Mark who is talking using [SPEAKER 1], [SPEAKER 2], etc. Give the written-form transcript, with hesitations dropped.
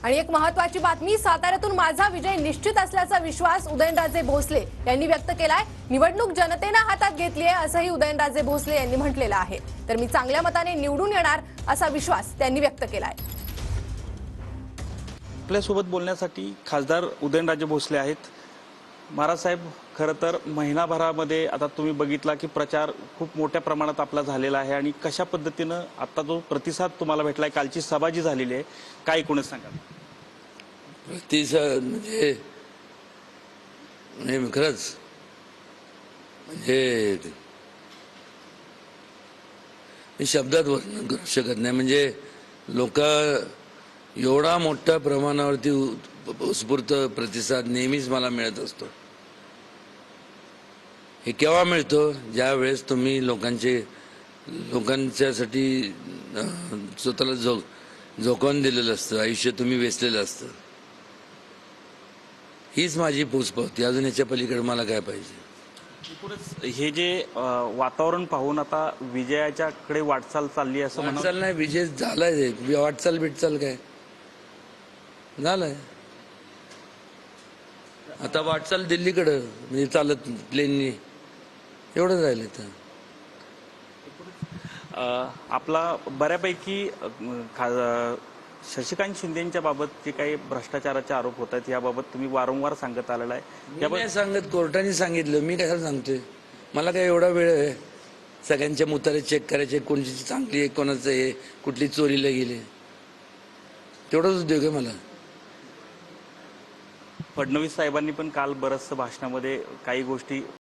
[SPEAKER 1] आणि एक महत्त्वाची बातमी, साताऱ्यातून माझा विजय निश्चित असल्याचा विश्वास उदयनराजे भोसले यांनी व्यक्त केलाय। निवडणूक जनतेने हातात घेतली आहे असंही उदयनराजे भोसले यांनी म्हटलेलं आहे। तर मी चांगल्या मताने निवडून येणार असा विश्वास त्यांनी व्यक्त केलाय।
[SPEAKER 2] आपल्यासोबत बोलण्यासाठी खासदार उदयनराजे भोसले आहेत। महाराज साहेब, खरं तर महिनाभरामध्ये आता तुम्ही बघितला की प्रचार खूप मोठ्या प्रमाणात आपला झालेला आहे आणि कशा पद्धतीनं आता जो प्रतिसाद तुम्हाला भेटलाय, कालची सभा जी झालेली आहे, काय एकूणच सांगा।
[SPEAKER 3] प्रतिसाद म्हणजे खरंच म्हणजे मी शब्दात वर्णन करू शकत नाही। म्हणजे लोक एवढा मोठ्या प्रमाणावरती उत्स्फूर्त प्रतिसाद नेहमीच मला मिळत असतो। हे केव्हा मिळतो? ज्या वेळेस तुम्ही लोकांच्यासाठी स्वतःला झोकावून दिलेलं असतं, आयुष्य तुम्ही वेचलेलं असतं। हीच माझी पोचपावती, अजून याच्या पलीकडे मला काय पाहिजे।
[SPEAKER 2] एकूणच हे जे वातावरण पाहून आता विजयाच्याकडे वाटचाल चालली असं म्हणा।
[SPEAKER 3] वाटचाल नाही, विजय झालाय। वाटचाल बिटचाल काय झालंय? आता वाटचाल दिल्लीकडं, म्हणजे चालत प्लेननी एवढं राहिलं। तर
[SPEAKER 2] आपला बऱ्यापैकी शशिकांत शिंदेच्या बाबत जे काही भ्रष्टाचाराचे आरोप होत आहेत याबाबत तुम्ही वारंवार सांगत आलेला आहे।
[SPEAKER 3] मी नाही सांगत, कोर्टाने सांगितलं। मी कशाला सांगतोय? मला काय एवढा वेळ आहे सगळ्यांच्या मुतारे चेक करायचे, कोणाची चांगली आहे, कोणाचं आहे, कुठली चोरीला गेले? तेवढाच उद्योग आहे मला।
[SPEAKER 2] फडणवीस साहेबांनी पण काल बरंचसं भाषणामध्ये काही गोष्टी